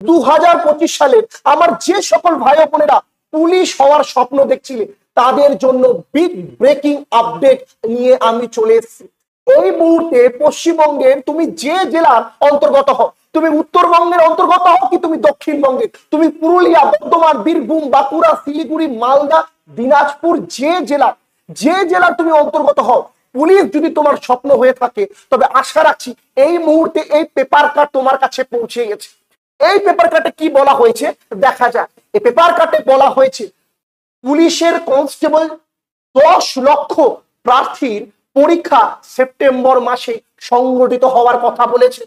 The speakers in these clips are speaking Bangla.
2025 সালে আমার যে সকল ভাই বোনেরা পুলিশ হওয়ার স্বপ্ন দেখছিলে তাদের জন্য বিগ ব্রেকিং আপডেট নিয়ে আমি চলে এসেছি। এই মুহূর্তে পশ্চিমবঙ্গের তুমি যে জেলার অন্তর্গত হও, তুমি উত্তরবঙ্গের অন্তর্গত হও কি তুমি দক্ষিণবঙ্গের, তুমি পুরুলিয়া, বর্ধমান, বীরভূম, বাঁকুড়া, শিলিগুড়ি, মালদা, দিনাজপুর, যে জেলার তুমি অন্তর্গত হও, পুলিশ যদি তোমার স্বপ্ন হয়ে থাকে তবে আশা রাখছি এই মুহূর্তে এই পেপার কার্ড তোমার কাছে পৌঁছে গেছে। এই পেপার কার্ডে কি বলা হয়েছে দেখা যায়। এই পেপার কার্ডে বলা হয়েছে পুলিশের কনস্টেবল 10 লক্ষ প্রার্থীর পরীক্ষা সেপ্টেম্বর মাসে সংগঠিত হওয়ার কথা বলেছে।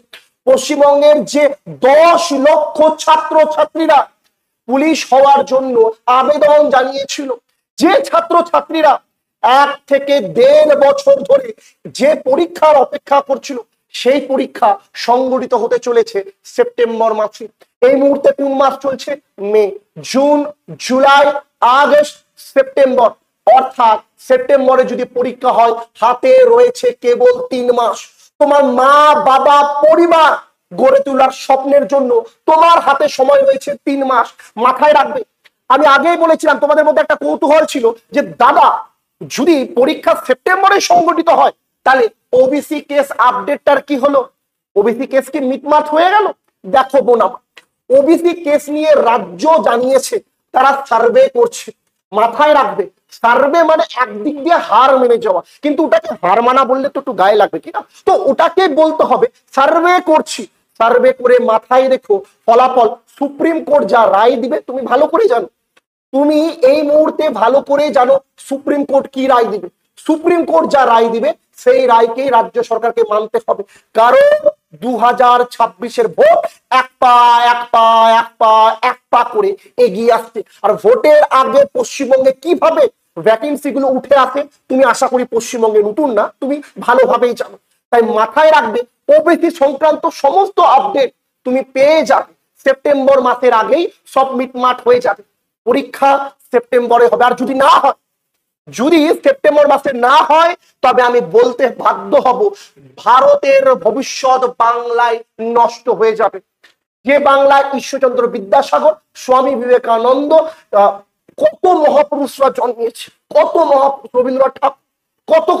পশ্চিমবঙ্গের যে 10 লক্ষ ছাত্রছাত্রীরা পুলিশ হওয়ার জন্য আবেদন জানিয়েছিল, যে ছাত্রছাত্রীরা 1 থেকে 1.5 বছর ধরে যে পরীক্ষার অপেক্ষা করছিল, সেই পরীক্ষা সংগঠিত হতে চলেছে সেপ্টেম্বর মাসে। এই মুহূর্তে কোন মাস চলছে? মে, জুন, জুলাই, আগস্ট, সেপ্টেম্বর। অর্থাৎ সেপ্টেম্বরে যদি পরীক্ষা হয় হাতে রয়েছে কেবল 3 মাস। তোমার মা বাবা পরিবার গড়ে তোলার স্বপ্নের জন্য তোমার হাতে সময় রয়েছে 3 মাস। মাথায় রাখবে, আমি আগেই বলেছিলাম তোমাদের মধ্যে একটা কৌতূহল ছিল যে দাদা যদি পরীক্ষা সেপ্টেম্বরে সংগঠিত হয় তাহলে ওবিসি কেস আপডেটটার কি হলো? ওবিসি কেস কি মিটমাট হয়ে গেল? দেখো বোন, ওবিসি কেস নিয়ে রাজ্য জানিয়েছে তারা সার্ভে করছে। মাথায় রাখবে, সার্ভে মানে একদিক দিয়ে হার মেনে যাওয়া, কিন্তু ওটাকে হার মানা বললে তো একটু গায়ে লাগবে, ঠিক না? তো ওটাকে বলতে হবে সার্ভে করছি। সার্ভে করে মাথায় রেখো ফলাফল সুপ্রিম কোর্ট যা রায় দিবে তুমি ভালো করে জানো। তুমি এই মুহূর্তে ভালো করে জানো সুপ্রিম কোর্ট কি রায় দিবে। সুপ্রিম কোর্ট যা রায় দিবে সেই রায়কেই রাজ্য সরকারকে মানতে হবে, কারণ 2026-এর ভোট এক পা করে এগিয়ে আসছে। আর ভোটের আগে পশ্চিমবঙ্গে কিভাবে ভ্যাকেন্সি গুলো উঠে আসে তুমি আশা করি পশ্চিমবঙ্গে নতুন না, তুমি ভালোভাবেই জানো। তাই মাথায় রাখবে ওবিসি সংক্রান্ত সমস্ত আপডেট তুমি পেয়ে যাবে সেপ্টেম্বর মাসের আগেই, সব মিটমাট হয়ে যাবে। পরীক্ষা সেপ্টেম্বরে হবে। আর যদি সেপ্টেম্বর মাসে না হয় তবে আমি বলতে বাধ্য হব ভারতের ভবিষ্যৎ বাংলায় নষ্ট হয়ে যাবে। যে বাংলায় ঈশ্বরচন্দ্র বিদ্যাসাগর, স্বামী বিবেকানন্দ, কত মহাপুরুষরা জন্মিয়েছে, রবীন্দ্রনাথ ঠাকুর,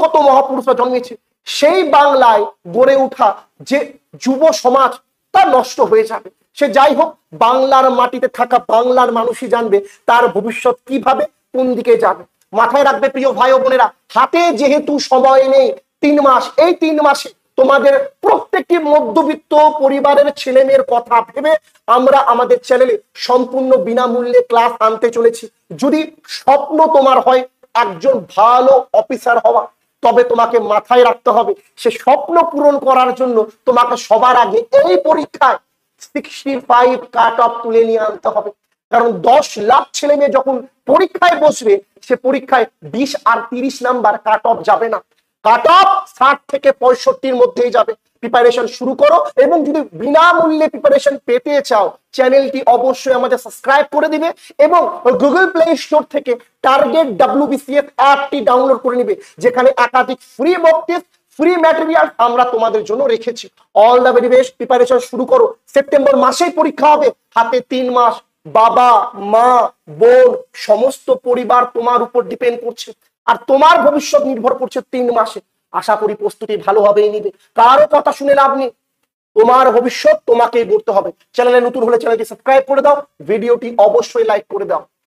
কত মহাপুরুষরা জন্মিয়েছে, সেই বাংলায় গড়ে ওঠা যে যুব সমাজ তা নষ্ট হয়ে যাবে। সে যাই হোক, বাংলার মাটিতে থাকা বাংলার মানুষই জানবে তার ভবিষ্যৎ কিভাবে কোন দিকে যাবে। মাথায় রাখবে প্রিয় ভাই ও বোনেরা, হাতে যেহেতু সময় নেই 3 মাস, এই 3 মাসে তোমাদের প্রত্যেকটি মধ্যবিত্ত পরিবারের ছেলে মেয়ের কথা ভেবে আমরা আমাদের চ্যানেলে সম্পূর্ণ বিনামূল্যে ক্লাস আনতে চলেছি। যদি স্বপ্ন তোমার হয় একজন ভালো অফিসার হওয়া, তবে তোমাকে মাথায় রাখতে হবে সে স্বপ্ন পূরণ করার জন্য তোমাকে সবার আগে এই পরীক্ষায় 65 কাট অফ তুলে নিয়ে আনতে হবে। কারণ 10 লাখ ছেলে মেয়ে যখন পরীক্ষায় বসবে, সে পরীক্ষায় 20 আর 30 নাম্বার কাট অফ যাবে না, কাট অফ 60 থেকে 65-র মধ্যেই যাবে। প্রিপারেশন শুরু করো, এবং যদি বিনামূল্যে প্রিপারেশন পেতে চাও চ্যানেলটি অবশ্যই আমাদের সাবস্ক্রাইব করে দিবে এবং গুগল প্লে স্টোর থেকে টার্গেট WBCS অ্যাপটি ডাউনলোড করে নিবে, যেখানে একাধিক free mock test, free material আমরা তোমাদের জন্য রেখেছি। All the very best, preparation শুরু করো। সেপ্টেম্বর মাসেই পরীক্ষা হবে, হাতে 3 মাস। বাবা মা বোন সমস্ত পরিবার তোমার উপর ডিপেন্ড করছে, আর তোমার ভবিষ্যৎ নির্ভর করছে 3 মাসে। আশা করি প্রস্তুতি ভালোভাবেই নিবে, কারো কথা শুনে লাভ নেই, তোমার ভবিষ্যৎ তোমাকেই গড়তে হবে। চ্যানেলে নতুন হলে চ্যানেলটি সাবস্ক্রাইব করে দাও, ভিডিওটি অবশ্যই লাইক করে দাও।